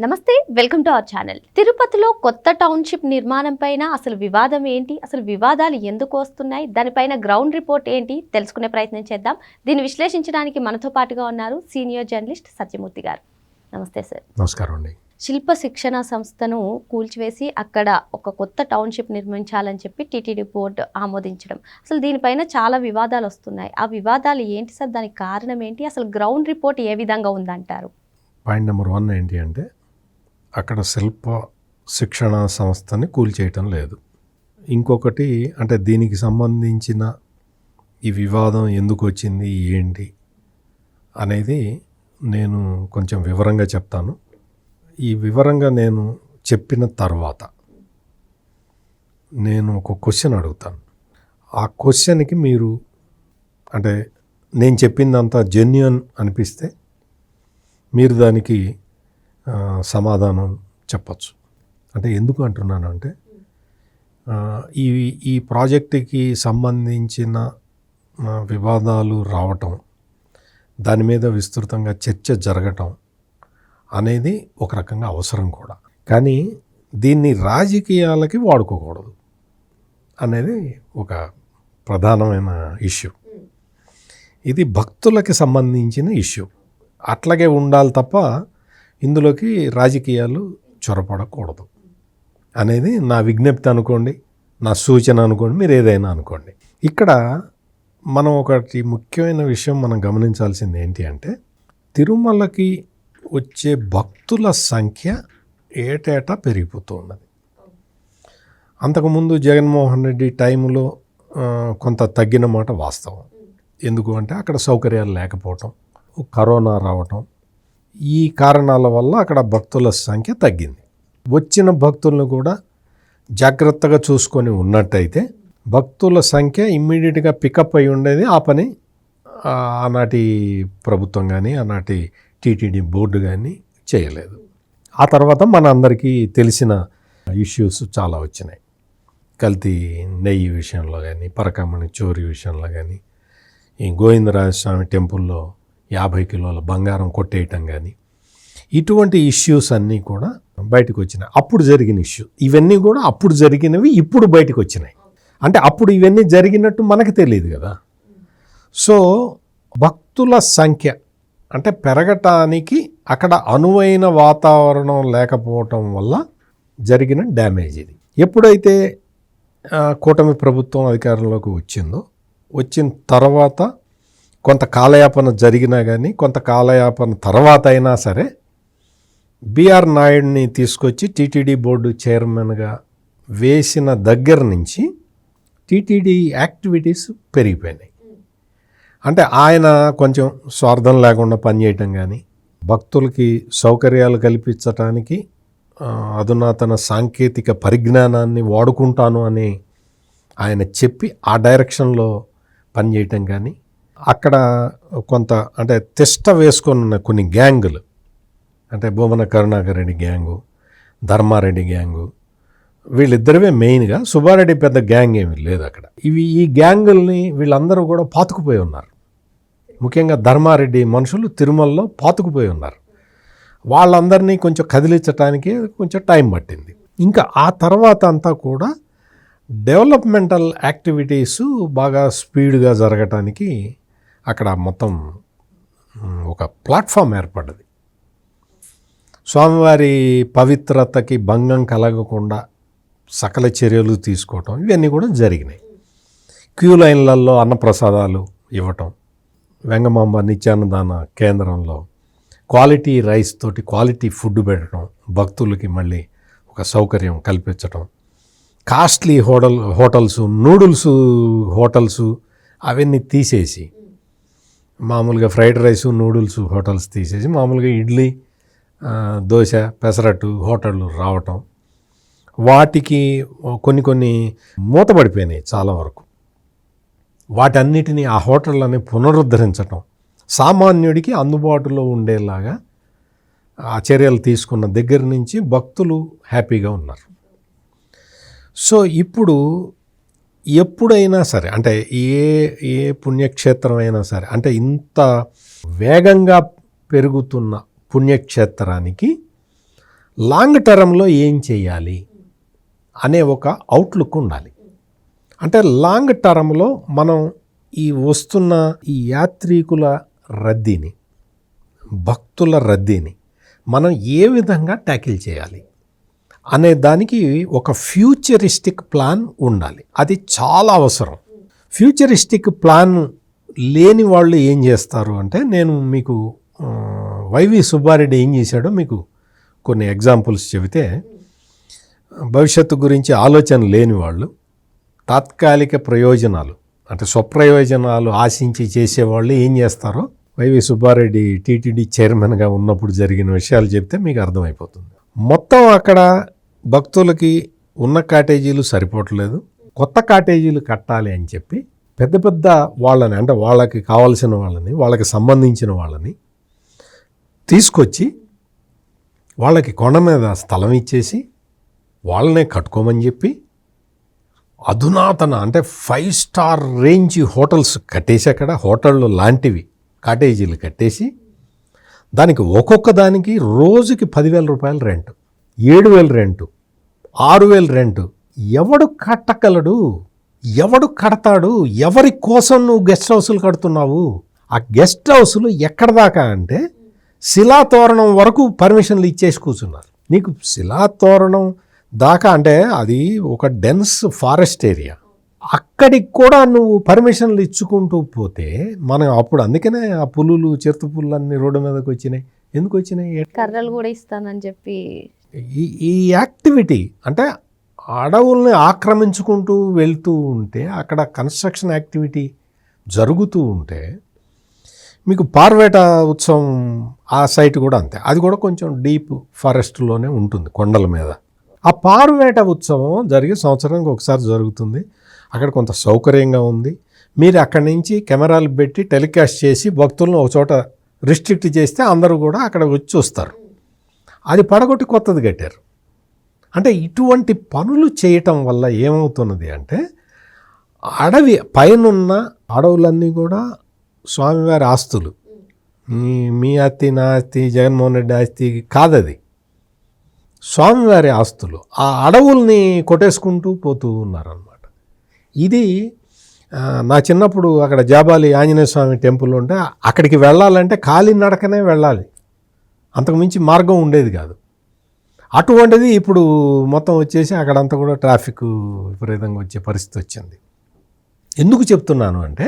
నమస్తే, welcome to our channel. తిరుపతిలో కొత్త టౌన్షిప్ నిర్మాణం పైన అసలు వివాదం ఏంటి, అసలు వివాదాలు ఎందుకు వస్తున్నాయి, దానిపైన గ్రౌండ్ రిపోర్ట్ ఏంటి తెలుసుకునే ప్రయత్నం చేద్దాం. దీన్ని విశ్లేషించడానికి మనతో పాటుగా ఉన్నారు సీనియర్ జర్నలిస్ట్ సత్యమూర్తి గారు. నమస్తే సార్. నమస్కారం అండి. శిల్ప శిక్షణ సంస్థను కూల్చివేసి అక్కడ ఒక కొత్త టౌన్షిప్ నిర్మించాలని చెప్పి టీటీడీ బోర్డు ఆమోదించడం, అసలు దీనిపైన చాలా వివాదాలు వస్తున్నాయి. ఆ వివాదాలు ఏంటి సార్, దానికి కారణం ఏంటి, అసలు గ్రౌండ్ రిపోర్ట్ ఏ విధంగా ఉందంటారు? పాయింట్ నెంబర్ 1 ఏంటి అంటే, అక్కడ శిల్ప శిక్షణ సంస్థని కూల్చేయటం లేదు. ఇంకొకటి అంటే దీనికి సంబంధించిన ఈ వివాదం ఎందుకు వచ్చింది ఏంటి అనేది నేను కొంచెం వివరంగా చెప్తాను. ఈ వివరంగా నేను చెప్పిన తర్వాత నేను ఒక క్వశ్చన్ అడుగుతాను. ఆ క్వశ్చన్కి మీరు అంటే నేను చెప్పిందంతా జెన్యూన్ అనిపిస్తే మీరు దానికి సమాధానం చెప్పచ్చు. అంటే ఎందుకు అంటున్నానంటే, ఈ ప్రాజెక్టుకి సంబంధించిన వివాదాలు రావటం, దాని మీద విస్తృతంగా చర్చ జరగటం అనేది ఒక రకంగా అవసరం కూడా. కానీ దీన్ని రాజకీయాలకి వాడుకోకూడదు అనేది ఒక ప్రధానమైన ఇష్యూ. ఇది భక్తులకి సంబంధించిన ఇష్యూ. అట్లాగే ఉండాలి తప్ప ఇందులోకి రాజకీయాలు చొరపడకూడదు అనేది నా విజ్ఞప్తి అనుకోండి, నా సూచన అనుకోండి, మీరు ఏదైనా అనుకోండి. ఇక్కడ మనం ఒకటి ముఖ్యమైన విషయం మనం గమనించాల్సింది ఏంటి అంటే, తిరుమలకి వచ్చే భక్తుల సంఖ్య ఏటేటా పెరిగిపోతూ ఉన్నది. అంతకుముందు జగన్మోహన్ రెడ్డి టైంలో కొంత తగ్గిన మాట వాస్తవం. ఎందుకు అంటే అక్కడ సౌకర్యాలు లేకపోవటం, కరోనా రావటం, ఈ కారణాల వల్ల అక్కడ భక్తుల సంఖ్య తగ్గింది. వచ్చిన భక్తులను కూడా జాగ్రత్తగా చూసుకొని ఉన్నట్టయితే భక్తుల సంఖ్య ఇమ్మీడియట్గా పికప్ అయి ఉండేది. ఆ పని ఆనాటి ప్రభుత్వం కానీ ఆనాటి టీటీడీ బోర్డు కానీ చేయలేదు. ఆ తర్వాత మన అందరికీ తెలిసిన ఇష్యూస్ చాలా వచ్చినాయి. కల్తీ నెయ్యి విషయంలో కానీ, పరకమణి చోరీ విషయంలో కానీ, ఈ గోవిందరాజస్వామి టెంపుల్లో 50 కిలోల బంగారం కొట్టేయటం కానీ, ఇటువంటి ఇష్యూస్ అన్నీ కూడా బయటకు వచ్చినాయి. అప్పుడు జరిగిన ఇష్యూ ఇవన్నీ కూడా అప్పుడు జరిగినవి ఇప్పుడు బయటకు వచ్చినాయి. అంటే అప్పుడు ఇవన్నీ జరిగినట్టు మనకు తెలియదు కదా. సో భక్తుల సంఖ్య అంటే పెరగటానికి అక్కడ అనువైన వాతావరణం లేకపోవటం వల్ల జరిగిన డ్యామేజ్ ఇది. ఎప్పుడైతే కూటమి ప్రభుత్వం అధికారంలోకి వచ్చిన తర్వాత కొంత కాలయాపన జరిగినా కానీ, కొంత కాలయాపన తర్వాత అయినా సరే బిఆర్ నాయుడిని తీసుకొచ్చి టీటీడీ బోర్డు చైర్మన్గా వేసిన దగ్గర నుంచి టీటీడీ యాక్టివిటీస్ పెరిగిపోయినాయి. అంటే ఆయన కొంచెం స్వార్థం లేకుండా పనిచేయటం కానీ, భక్తులకి సౌకర్యాలు కల్పించటానికి అధునాతన సాంకేతిక పరిజ్ఞానాన్ని వాడుకుంటాను అని ఆయన చెప్పి ఆ డైరెక్షన్లో పనిచేయటం కానీ, అక్కడ కొంత అంటే తిష్ట వేసుకున్న కొన్ని గ్యాంగులు అంటే భూమన కరుణాకర్ రెడ్డి గ్యాంగు, ధర్మారెడ్డి గ్యాంగు, వీళ్ళిద్దరివే మెయిన్గా. సుబ్బారెడ్డి పెద్ద గ్యాంగ్ ఏమీ లేదు అక్కడ. ఈ గ్యాంగుల్ని వీళ్ళందరూ కూడా పాతుకుపోయి ఉన్నారు. ముఖ్యంగా ధర్మారెడ్డి మనుషులు తిరుమలలో పాతుకుపోయి ఉన్నారు. వాళ్ళందరినీ కొంచెం కదిలించడానికి కొంచెం టైం పట్టింది. ఇంకా ఆ తర్వాత అంతా కూడా డెవలప్మెంటల్ యాక్టివిటీస్ బాగా స్పీడ్గా జరగటానికి అక్కడ మొత్తం ఒక ప్లాట్ఫామ్ ఏర్పడ్డది. స్వామివారి పవిత్రతకి భంగం కలగకుండా సకల చర్యలు తీసుకోవటం ఇవన్నీ కూడా జరిగినాయి. క్యూ లైన్లలో అన్నప్రసాదాలు ఇవ్వటం, వెంగమాంబ నిత్యాన్నదాన కేంద్రంలో క్వాలిటీ రైస్ తోటి క్వాలిటీ ఫుడ్ పెట్టడం, భక్తులకి మళ్ళీ ఒక సౌకర్యం కల్పించటం, కాస్ట్లీ హోటల్స్ నూడిల్స్ హోటల్స్ అవన్నీ తీసేసి మామూలుగా ఫ్రైడ్ రైస్ నూడిల్స్ హోటల్స్ తీసేసి మామూలుగా ఇడ్లీ దోశ పెసరట్టు హోటళ్ళు రావటం, వాటికి కొన్ని మూతపడిపోయినాయి చాలా వరకు. వాటన్నిటినీ ఆ హోటళ్ళని పునరుద్ధరించటం, సామాన్యుడికి అందుబాటులో ఉండేలాగా ఆ చర్యలు తీసుకున్న దగ్గర నుంచి భక్తులు హ్యాపీగా ఉన్నారు. సో ఇప్పుడు ఎప్పుడైనా సరే అంటే ఏ పుణ్యక్షేత్రం అయినా సరే అంటే ఇంత వేగంగా పెరుగుతున్న పుణ్యక్షేత్రానికి లాంగ్ టర్మ్లో ఏం చేయాలి అనే ఒక అవుట్లుక్ ఉండాలి. అంటే లాంగ్ టర్మ్లో మనం ఈ వస్తున్న ఈ యాత్రికుల రద్దీని, భక్తుల రద్దీని మనం ఏ విధంగా ట్యాకిల్ చేయాలి అనే దానికి ఒక ఫ్యూచరిస్టిక్ ప్లాన్ ఉండాలి. అది చాలా అవసరం. ఫ్యూచరిస్టిక్ ప్లాన్ లేని వాళ్ళు ఏం చేస్తారు అంటే, నేను మీకు వైవి సుబ్బారెడ్డి ఏం చేశాడో మీకు కొన్ని ఎగ్జాంపుల్స్ చెబితే, భవిష్యత్తు గురించి ఆలోచన లేని వాళ్ళు, తాత్కాలిక ప్రయోజనాలు అంటే స్వప్రయోజనాలు ఆశించి చేసేవాళ్ళు ఏం చేస్తారో వైవి సుబ్బారెడ్డి టీటీడీ చైర్మన్గా ఉన్నప్పుడు జరిగిన విషయాలు చెప్తే మీకు అర్థమైపోతుంది. మొత్తం అక్కడ భక్తులకి ఉన్న కాటేజీలు సరిపోవట్లేదు, కొత్త కాటేజీలు కట్టాలి అని చెప్పి పెద్ద పెద్ద వాళ్ళని, అంటే వాళ్ళకి కావాల్సిన వాళ్ళని, వాళ్ళకి సంబంధించిన వాళ్ళని తీసుకొచ్చి వాళ్ళకి కొండ మీద స్థలం ఇచ్చేసి వాళ్ళనే కట్టుకోమని చెప్పి అధునాతన అంటే 5 స్టార్ రేంజ్ హోటల్స్ కట్టేసి, అక్కడ హోటళ్ళు లాంటివి కాటేజీలు కట్టేసి దానికి ఒక్కొక్క దానికి రోజుకి 10,000 రూపాయలు రెంట్, 7,000 రెంటు, 6,000 రెంటు. ఎవడు కట్టగలడు? ఎవడు కడతాడు? ఎవరి కోసం నువ్వు గెస్ట్ హౌసులు కడుతున్నావు? ఆ గెస్ట్ హౌసులు ఎక్కడ దాకా అంటే శిలాతోరణం వరకు పర్మిషన్లు ఇచ్చేసి కూర్చున్నారు. నీకు శిలాతోరణం దాకా అంటే అది ఒక డెన్స్ ఫారెస్ట్ ఏరియా, అక్కడికి కూడా నువ్వు పర్మిషన్లు ఇచ్చుకుంటూ పోతే మనం అప్పుడు, అందుకనే ఆ పులులు, చిరుత పుల్లు అన్ని రోడ్డు మీదకి వచ్చినాయి. ఎందుకు వచ్చినాయి? కర్రలు కూడా ఇస్తానని చెప్పి ఈ యాక్టివిటీ అంటే అడవుల్ని ఆక్రమించుకుంటూ వెళ్తూ ఉంటే, అక్కడ కన్స్ట్రక్షన్ యాక్టివిటీ జరుగుతూ ఉంటే, మీకు పార్వేట ఉత్సవం ఆ సైట్ కూడా అంతే, అది కూడా కొంచెం డీప్ ఫారెస్ట్లోనే ఉంటుంది, కొండల మీద. ఆ పార్వేట ఉత్సవం జరిగి సంవత్సరానికి ఒకసారి జరుగుతుంది. అక్కడ కొంత సౌకర్యంగా ఉంది. మీరు అక్కడి నుంచి కెమెరాలు పెట్టి టెలికాస్ట్ చేసి భక్తులను ఒక చోట రిస్ట్రిక్ట్ చేస్తే అందరూ కూడా అక్కడ వచ్చి చూస్తారు. అది పడగొట్టి కొత్తది కట్టారు. అంటే ఇటువంటి పనులు చేయటం వల్ల ఏమవుతున్నది అంటే, అడవి పైనున్న అడవులన్నీ కూడా స్వామివారి ఆస్తులు. మీ ఆస్తి, నా ఆస్తి, జగన్మోహన్ రెడ్డి ఆస్తి కాదది, స్వామివారి ఆస్తులు. ఆ అడవుల్ని కొట్టేసుకుంటూ పోతూ ఉన్నారన్నమాట. ఇది నా చిన్నప్పుడు అక్కడ జాబాలి ఆంజనేయ స్వామి టెంపుల్ ఉంటే అక్కడికి వెళ్ళాలంటే కాలినడకనే వెళ్ళాలి, అంతకుమించి మార్గం ఉండేది కాదు. అటువంటిది ఇప్పుడు మొత్తం వచ్చేసి అక్కడంతా కూడా ట్రాఫిక్ విపరీతంగా వచ్చే పరిస్థితి వచ్చింది. ఎందుకు చెప్తున్నాను అంటే,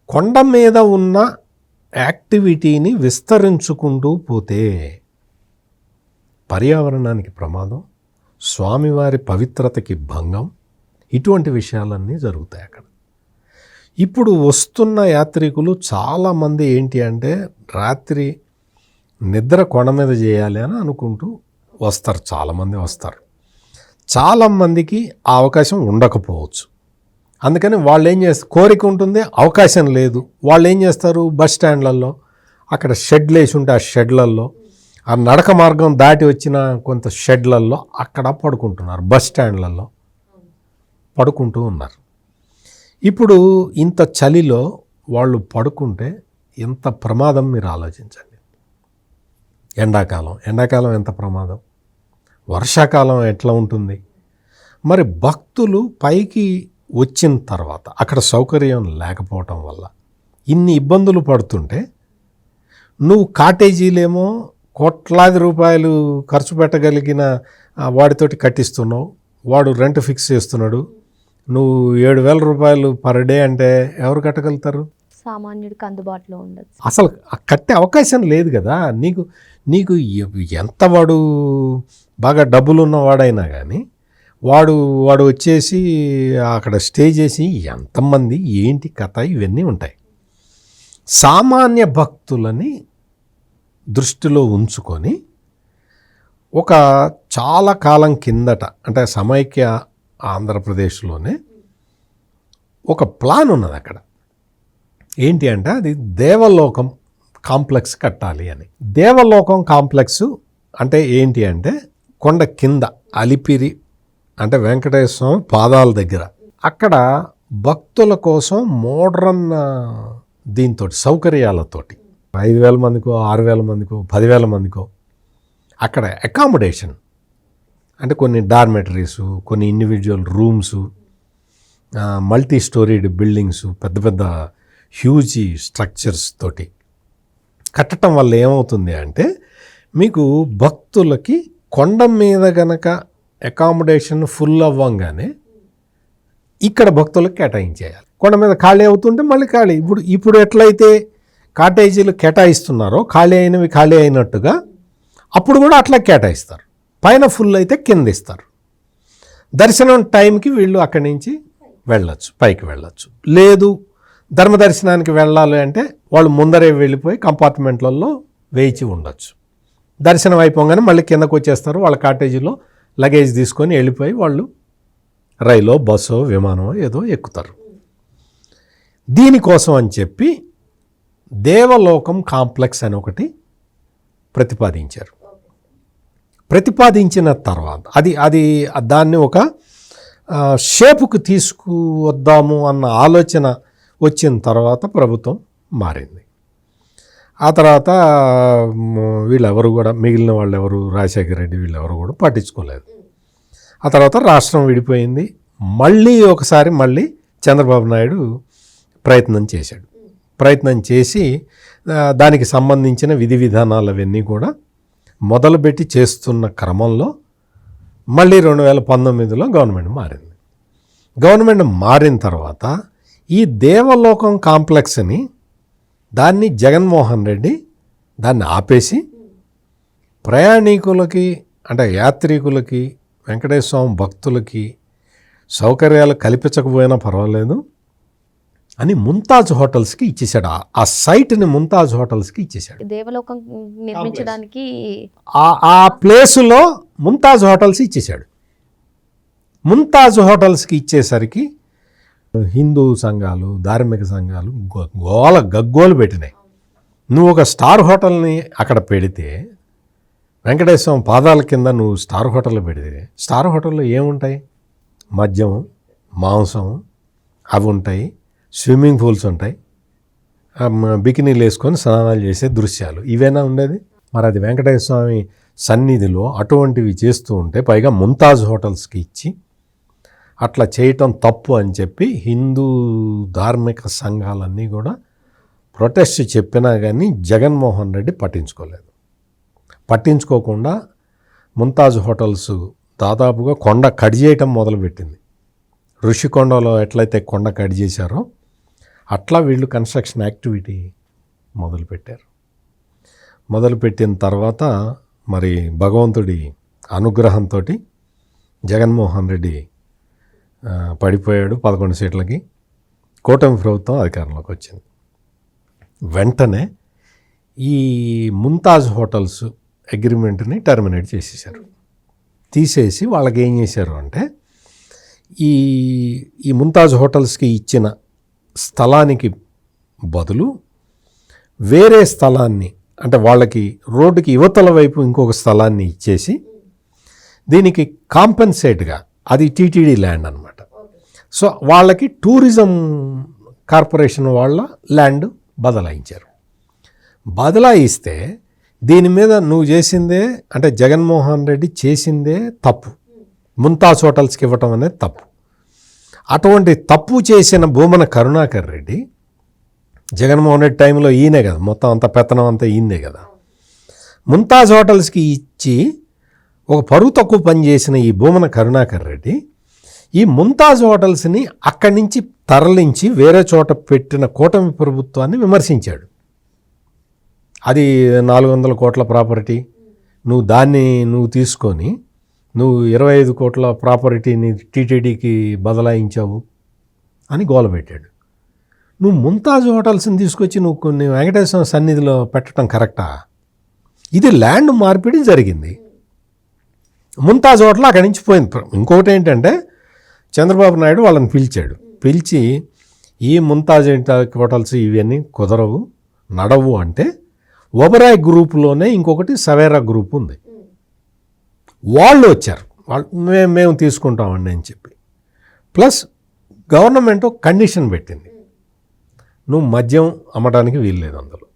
కొండ మీద ఉన్న యాక్టివిటీని విస్తరించుకుంటూ పోతే పర్యావరణానికి ప్రమాదం, స్వామివారి పవిత్రతకి భంగం, ఇటువంటి విషయాలన్నీ జరుగుతాయి అక్కడ. ఇప్పుడు వస్తున్న యాత్రికులు చాలామంది ఏంటి అంటే, రాత్రి నిద్ర కొండ మీద చేయాలి అని అనుకుంటూ వస్తారు, చాలామంది వస్తారు. చాలామందికి ఆ అవకాశం ఉండకపోవచ్చు. అందుకని వాళ్ళు ఏం చేస్తారు, కోరిక ఉంటుంది, అవకాశం లేదు. వాళ్ళు ఏం చేస్తారు, బస్ స్టాండ్లలో అక్కడ షెడ్లు వేసి ఉంటే ఆ షెడ్లలో, ఆ నడక మార్గం దాటి వచ్చిన కొంత షెడ్లలో అక్కడ పడుకుంటున్నారు, బస్ స్టాండ్లలో పడుకుంటూ ఉన్నారు. ఇప్పుడు ఇంత చలిలో వాళ్ళు పడుకుంటే ఎంత ప్రమాదం మీరు ఆలోచించండి. ఎండాకాలం ఎంత ప్రమాదం, వర్షాకాలం ఎట్లా ఉంటుంది. మరి భక్తులు పైకి వచ్చిన తర్వాత అక్కడ సౌకర్యం లేకపోవటం వల్ల ఇన్ని ఇబ్బందులు పడుతుంటే, నువ్వు కాటేజీలేమో కోట్లాది రూపాయలు ఖర్చు పెట్టగలిగిన వాడితోటి కట్టిస్తున్నావు, వాడు రెంట్ ఫిక్స్ చేస్తున్నాడు. నువ్వు 7,000 రూపాయలు పర్ డే అంటే ఎవరు కట్టగలుగుతారు? సామాన్యుడికి అందుబాటులో ఉండదు. అసలు కట్టే అవకాశం లేదు కదా. నీకు ఎంత వాడు బాగా డబ్బులు ఉన్నవాడైనా కానీ వాడు వచ్చేసి అక్కడ స్టే చేసి ఎంతమంది ఏంటి కథ ఇవన్నీ ఉంటాయి. సామాన్య భక్తులని దృష్టిలో ఉంచుకొని ఒక చాలా కాలం కిందట, అంటే సమైక్య ఆంధ్రప్రదేశ్లోనే ఒక ప్లాన్ ఉన్నది అక్కడ. ఏంటి అంటే, అది దేవలోకం కాంప్లెక్స్ కట్టాలి అని. దేవలోకం కాంప్లెక్స్ అంటే ఏంటి అంటే, కొండ కింద అలిపిరి అంటే వెంకటేశ్వర స్వామి పాదాల దగ్గర అక్కడ భక్తుల కోసం మోడ్రన్ దీంతో సౌకర్యాలతోటి 5,000 మందికో, 6,000 మందికో, 10,000 మందికో అక్కడ అకామిడేషన్ అంటే కొన్ని డార్మెటరీసు, కొన్ని individual rooms, multi storeyed buildings, పెద్ద పెద్ద హ్యూజ్ స్ట్రక్చర్స్ తోటి కట్టడం వల్ల ఏమవుతుంది అంటే మీకు భక్తులకి కొండ మీద గనక అకామిడేషన్ ఫుల్ అవ్వంగానే ఇక్కడ భక్తులకు కేటాయించేయాలి. కొండ మీద ఖాళీ అవుతుంటే మళ్ళీ ఖాళీ. ఇప్పుడు ఎట్లయితే కాటేజీలు కేటాయిస్తున్నారో ఖాళీ అయినవి ఖాళీ అయినట్టుగా అప్పుడు కూడా అట్లా కేటాయిస్తారు. పైన ఫుల్ అయితే కింద ఇస్తారు. దర్శనం టైంకి వీళ్ళు అక్కడి నుంచి వెళ్ళొచ్చు, పైకి వెళ్ళొచ్చు. లేదు ధర్మ దర్శనానికి వెళ్ళాలి అంటే వాళ్ళు ముందరే వెళ్ళిపోయి కంపార్ట్మెంట్లలో వేచి ఉండొచ్చు. దర్శనం అయిపోగానే మళ్ళీ కిందకు వచ్చేస్తారు. వాళ్ళ కాటేజీలో లగేజ్ తీసుకొని వెళ్ళిపోయి వాళ్ళు రైలో, బస్సో, విమానమో ఏదో ఎక్కుతారు. దీనికోసం అని చెప్పి దేవలోకం కాంప్లెక్స్ అని ఒకటి ప్రతిపాదించారు. ప్రతిపాదించిన తర్వాత అది దాన్ని ఒక షేపుకు తీసుకువద్దాము అన్న ఆలోచన వచ్చిన తర్వాత ప్రభుత్వం మారింది. ఆ తర్వాత వీళ్ళెవరు కూడా, మిగిలిన వాళ్ళు ఎవరు, రాజశేఖర రెడ్డి వీళ్ళెవరు కూడా పట్టించుకోలేదు. ఆ తర్వాత రాష్ట్రం విడిపోయింది. మళ్ళీ చంద్రబాబు నాయుడు ప్రయత్నం చేశాడు. ప్రయత్నం చేసి దానికి సంబంధించిన విధి విధానాలు అవన్నీ కూడా మొదలుపెట్టి చేస్తున్న క్రమంలో మళ్ళీ 2019లో గవర్నమెంట్ మారింది. గవర్నమెంట్ మారిన తర్వాత ఈ దేవలోకం కాంప్లెక్స్ని దాన్ని జగన్మోహన్ రెడ్డి దాన్ని ఆపేసి ప్రయాణికులకి అంటే యాత్రికులకి, వెంకటేశ్వర స్వామి భక్తులకి సౌకర్యాలు కల్పించకపోయినా పర్వాలేదు అని ముంతాజ్ హోటల్స్కి ఇచ్చేసాడు. ఆ సైట్ని ముంతాజ్ హోటల్స్కి ఇచ్చేసాడు. దేవలోకం నిర్మించడానికి ఆ ప్లేసులో ముంతాజ్ హోటల్స్ ఇచ్చేసాడు. ముంతాజ్ హోటల్స్కి ఇచ్చేసరికి హిందూ సంఘాలు, ధార్మిక సంఘాలు గగ్గోలు పెట్టినాయి. నువ్వు ఒక స్టార్ హోటల్ని అక్కడ పెడితే, వెంకటేశ్వర పాదాల కింద నువ్వు స్టార్ హోటల్ పెడితే, స్టార్ హోటల్లో ఏముంటాయి? మద్యం, మాంసం అవి ఉంటాయి, స్విమ్మింగ్ పూల్స్ ఉంటాయి, బికినీలు వేసుకొని స్నానాలు చేసే దృశ్యాలు ఇవేనా ఉండేది? మరి అది వెంకటేశ్వర స్వామి సన్నిధిలో అటువంటివి చేస్తూ ఉంటే, పైగా ముంతాజ్ హోటల్స్కి ఇచ్చి అట్లా చేయటం తప్పు అని చెప్పి హిందూ ధార్మిక సంఘాలన్నీ కూడా ప్రొటెస్ట్ చెప్పినా కానీ జగన్మోహన్ రెడ్డి పట్టించుకోకుండా ముంతాజ్ హోటల్స్ దాదాపుగా కొండ కట్ చేయటం మొదలుపెట్టింది. ఋషికొండలో ఎట్లయితే కొండ కట్ చేశారో అట్లా వీళ్ళు కన్స్ట్రక్షన్ యాక్టివిటీ మొదలుపెట్టారు. మొదలుపెట్టిన తర్వాత మరి భగవంతుడి అనుగ్రహంతో జగన్మోహన్ రెడ్డి పడిపోయాడు. 11 సీట్లకి కూటమి ప్రభుత్వం అధికారంలోకి వచ్చింది. వెంటనే ఈ ముంతాజ్ హోటల్స్ అగ్రిమెంట్ని టర్మినేట్ చేసేసారు. తీసేసి వాళ్ళకి ఏం చేశారు అంటే ఈ ముంతాజ్ హోటల్స్కి ఇచ్చిన స్థలానికి బదులు వేరే స్థలాన్ని, అంటే వాళ్ళకి రోడ్డుకి యువతల వైపు ఇంకొక స్థలాన్ని ఇచ్చేసి దీనికి కాంపెన్సేట్గా, అది టీటీడీ ల్యాండ్ అనమాట. సో వాళ్ళకి టూరిజం కార్పొరేషన్ వాళ్ళ ల్యాండ్ బదలాయించారు. బదలాయిస్తే దీని మీద నువ్వు చేసిందే, అంటే జగన్మోహన్ రెడ్డి చేసిందే తప్పు. ముంతాజ్ హోటల్స్కి ఇవ్వటం అనేది తప్పు. అటువంటి తప్పు చేసిన భూమన కరుణాకర్ రెడ్డి, జగన్మోహన్ రెడ్డి టైంలో ఈయనే కదా మొత్తం అంత పెత్తనం అంతా ఈయనే కదా, ముంతాజ్ హోటల్స్కి ఇచ్చి ఒక పరువు తక్కువ పని చేసిన ఈ భూమన కరుణాకర్ రెడ్డి ఈ ముంతాజ్ హోటల్స్ని అక్కడి నుంచి తరలించి వేరే చోట పెట్టిన కూటమి ప్రభుత్వాన్ని విమర్శించాడు. అది 400 కోట్ల ప్రాపర్టీ, నువ్వు తీసుకొని 25 కోట్ల ప్రాపర్టీని టీటీడీకి బదలాయించావు అని గోలపెట్టాడు. నువ్వు ముంతాజ్ హోటల్స్ని తీసుకొచ్చి నువ్వు కొన్ని వెంకటేశ్వర సన్నిధిలో పెట్టడం కరెక్టా? ఇది ల్యాండ్ మార్పిడి జరిగింది. ముంతాజ్ హోటల్ అక్కడి నుంచి పోయింది. ఇంకొకటి ఏంటంటే చంద్రబాబు నాయుడు వాళ్ళని పిలిచి ఈ ముంతాజ్ హోటల్స్ ఇవన్నీ కుదరవు, నడవు అంటే ఒబరాయ్ గ్రూపులోనే ఇంకొకటి సవేరా గ్రూప్ ఉంది, వాళ్ళు వచ్చారు. మేము తీసుకుంటామండి అని చెప్పి. ప్లస్ గవర్నమెంట్ కండిషన్ పెట్టింది, నువ్వు మద్యం అమ్మడానికి వీల్లేదు, అందులో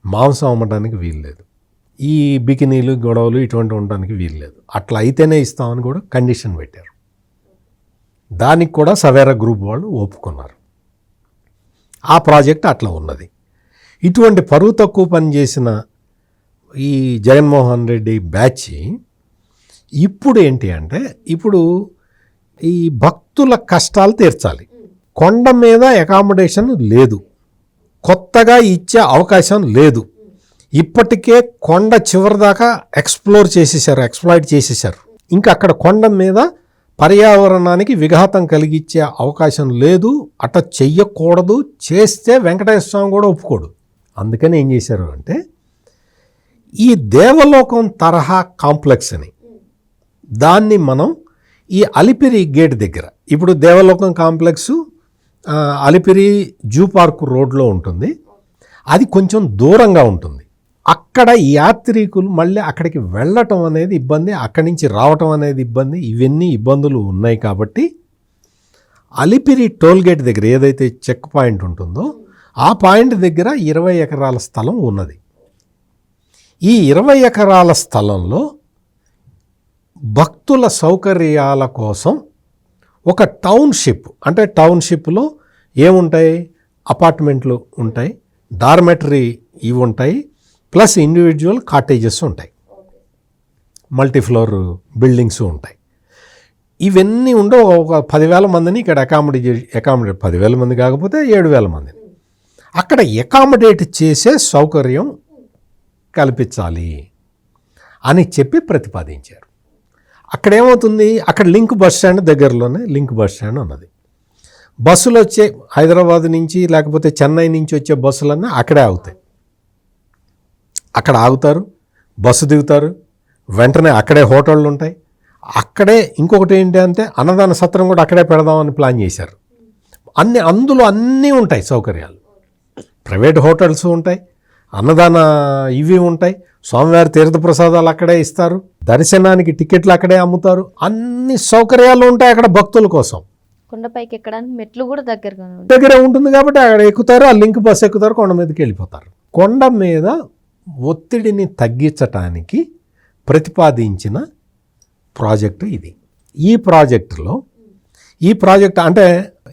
మాంసం అమ్మడానికి వీల్లేదు, ఈ బికినీలు గొడవలు ఇటువంటి ఉండడానికి వీల్లేదు. అట్లా అయితేనే ఇస్తామని కూడా కండిషన్ పెట్టారు. దానికి కూడా సవేరా గ్రూప్ వాళ్ళు ఒప్పుకున్నారు. ఆ ప్రాజెక్ట్ అట్లా ఉన్నది. ఇటువంటి పరువు తక్కువ పని చేసిన ఈ జగన్మోహన్ రెడ్డి బ్యాచ్ ఇప్పుడు ఏంటి అంటే, ఇప్పుడు ఈ భక్తుల కష్టాలు తీర్చాలి. కొండ మీద అకామిడేషన్ లేదు, కొత్తగా ఇచ్చే అవకాశం లేదు. ఇప్పటికే కొండ చివరి దాకా ఎక్స్ప్లాయిట్ చేసేసారు. ఇంకా అక్కడ కొండ మీద పర్యావరణానికి విఘాతం కలిగించే అవకాశం లేదు. అట్ట చెయ్యకూడదు. చేస్తే వెంకటేశ్వర స్వామి కూడా ఒప్పుకోడు. అందుకని ఏం చేశారు అంటే, ఈ దేవలోకం తరహా కాంప్లెక్స్ అని దాన్ని మనం ఈ అలిపిరి గేట్ దగ్గర, ఇప్పుడు దేవలోకం కాంప్లెక్స్ అలిపిరి జూ పార్క్ రోడ్లో ఉంటుంది. అది కొంచెం దూరంగా ఉంటుంది. అక్కడ యాత్రికులు మళ్ళీ అక్కడికి వెళ్ళటం అనేది ఇబ్బంది, అక్కడి నుంచి రావటం అనేది ఇబ్బంది. ఇవన్నీ ఇబ్బందులు ఉన్నాయి కాబట్టి అలిపిరి టోల్గేట్ దగ్గర ఏదైతే చెక్ పాయింట్ ఉంటుందో ఆ పాయింట్ దగ్గర 20 ఎకరాల స్థలం ఉన్నది. ఈ 20 ఎకరాల స్థలంలో భక్తుల సౌకర్యాల కోసం ఒక టౌన్షిప్, అంటే టౌన్షిప్లో ఏముంటాయి, అపార్ట్మెంట్లు ఉంటాయి, డార్మెటరీ ఇవి ఉంటాయి, ప్లస్ ఇండివిజువల్ కాటేజెస్ ఉంటాయి, మల్టీఫ్లోర్ బిల్డింగ్స్ ఉంటాయి. ఇవన్నీ ఉండవు. ఒక 10,000 మందిని ఇక్కడ అకామిడేట్ 10,000 మంది కాకపోతే 7,000 మందిని అక్కడ అకామిడేట్ చేసే సౌకర్యం కల్పించాలి అని చెప్పి ప్రతిపాదించారు. అక్కడ ఏమవుతుంది, అక్కడ లింక్ బస్ స్టాండ్ దగ్గరలోనే లింక్ బస్ స్టాండ్ ఉన్నది. బస్సులు వచ్చే హైదరాబాద్ నుంచి లేకపోతే చెన్నై నుంచి వచ్చే బస్సులన్నీ అక్కడే ఆగుతాయి. అక్కడ ఆగుతారు, బస్సు దిగుతారు, వెంటనే అక్కడే హోటళ్ళు ఉంటాయి. అక్కడే ఇంకొకటి ఏంటి అంటే అన్నదాన సత్రం కూడా అక్కడే పెడదామని ప్లాన్ చేశారు. అందులో అన్నీ ఉంటాయి సౌకర్యాలు. ప్రైవేట్ హోటల్స్ ఉంటాయి, అన్నదాన ఇవి ఉంటాయి, స్వామివారి తీర్థప్రసాదాలు అక్కడే ఇస్తారు, దర్శనానికి టికెట్లు అక్కడే అమ్ముతారు, అన్ని సౌకర్యాలు ఉంటాయి అక్కడ భక్తుల కోసం. కొండపైకి ఎక్కడానికి మెట్లు కూడా దగ్గరే ఉంటుంది కాబట్టి అక్కడ ఎక్కుతారు, ఆ లింక్ బస్ ఎక్కుతారు, కొండ మీదకి వెళ్ళిపోతారు. కొండ మీద ఒత్తిడిని తగ్గించటానికి ప్రతిపాదించిన ప్రాజెక్టు ఇది. ఈ ప్రాజెక్టు అంటే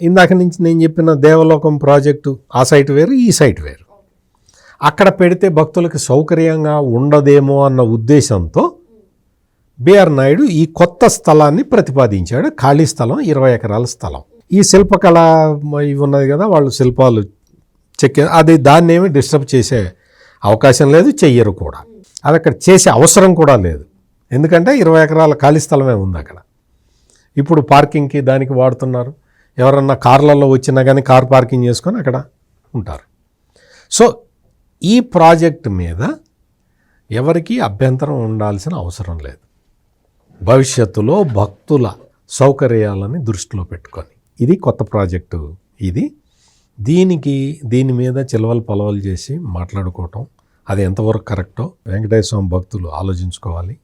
ఇందాక నుంచి నేను చెప్పిన దేవలోకం ప్రాజెక్టు ఆ సైట్ వేరు, ఈ సైట్ వేరు. అక్కడ పెడితే భక్తులకు సౌకర్యంగా ఉండదేమో అన్న ఉద్దేశంతో బిఆర్ నాయుడు ఈ కొత్త స్థలాన్ని ప్రతిపాదించాడు. ఖాళీ స్థలం 20 ఎకరాల స్థలం. ఈ శిల్పకళ ఇవి ఉన్నది కదా, వాళ్ళు శిల్పాలు అది దాన్ని ఏమి డిస్టర్బ్ చేసే అవకాశం లేదు, చెయ్యరు కూడా. అది అక్కడ చేసే అవసరం కూడా లేదు. ఎందుకంటే 20 ఎకరాల ఖాళీ స్థలమే ఉంది అక్కడ. ఇప్పుడు పార్కింగ్కి దానికి వాడుతున్నారు. ఎవరన్నా కార్లలో వచ్చినా కానీ కార్ పార్కింగ్ చేసుకొని అక్కడ ఉంటారు. సో ఈ ప్రాజెక్ట్ మీద ఎవరికీ అభ్యంతరం ఉండాల్సిన అవసరం లేదు. భవిష్యత్తులో భక్తుల సౌకర్యాలని దృష్టిలో పెట్టుకొని ఇది కొత్త ప్రాజెక్టు. దీని మీద చిలవలు పలవలు చేసి మాట్లాడుకోవటం అది ఎంతవరకు కరెక్టో వెంకటేశ్వర స్వామి భక్తులు ఆలోచించుకోవాలి.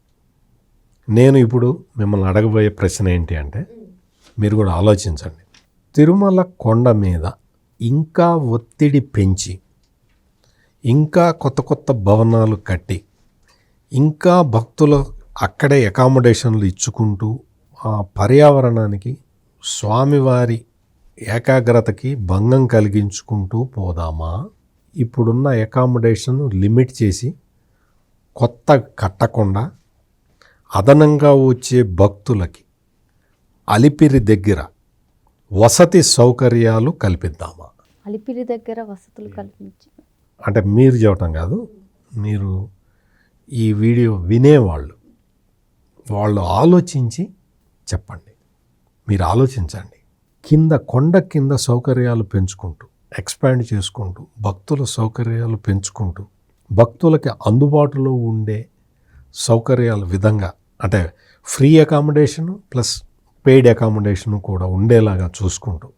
నేను ఇప్పుడు మిమ్మల్ని అడగబోయే ప్రశ్న ఏంటి అంటే, మీరు కూడా ఆలోచించండి. తిరుమల కొండ మీద ఇంకా ఒత్తిడి పెంచి, ఇంకా కొత్త కొత్త భవనాలు కట్టి, ఇంకా భక్తులు అక్కడే అకామిడేషన్లు ఇచ్చుకుంటూ ఆ పర్యావరణానికి స్వామివారి ఏకాగ్రతకి భంగం కలిగించుకుంటూ పోదామా? ఇప్పుడున్న అకామిడేషన్ లిమిట్ చేసి కొత్త కట్టకుండా అదనంగా వచ్చే భక్తులకి అలిపిరి దగ్గర వసతి సౌకర్యాలు కల్పిద్దామా? అలిపిరి దగ్గర వసతులు కల్పించి అంటే మీరు చెప్పటం కాదు, మీరు ఈ వీడియో వినేవాళ్ళు ఆలోచించి చెప్పండి. మీరు ఆలోచించండి. కొండ కింద సౌకర్యాలు పెంచుకుంటూ, ఎక్స్పాండ్ చేసుకుంటూ, భక్తుల సౌకర్యాలు పెంచుకుంటూ, భక్తులకి అందుబాటులో ఉండే సౌకర్యాల విధంగా, అంటే free accommodation plus paid accommodation కూడా ఉండేలాగా చూసుకుంటూ,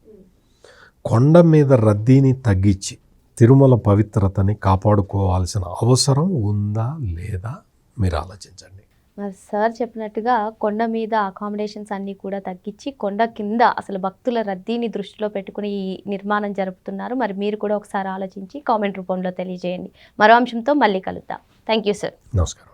కొండ మీద రద్దీని తగ్గించి తిరుమల పవిత్రతని కాపాడుకోవాల్సిన అవసరం ఉందా లేదా మీరు ఆలోచించండి. మరి సార్ చెప్పినట్టుగా కొండ మీద అకామిడేషన్స్ అన్నీ కూడా తగ్గించి కొండ కింద అసలు భక్తుల రద్దీని దృష్టిలో పెట్టుకుని ఈ నిర్మాణం జరుపుతున్నారు. మరి మీరు కూడా ఒకసారి ఆలోచించి కామెంట్ రూపంలో తెలియజేయండి. మరో అంశంతో మళ్ళీ కలుద్దాం. Thank you sir. నమస్కారం.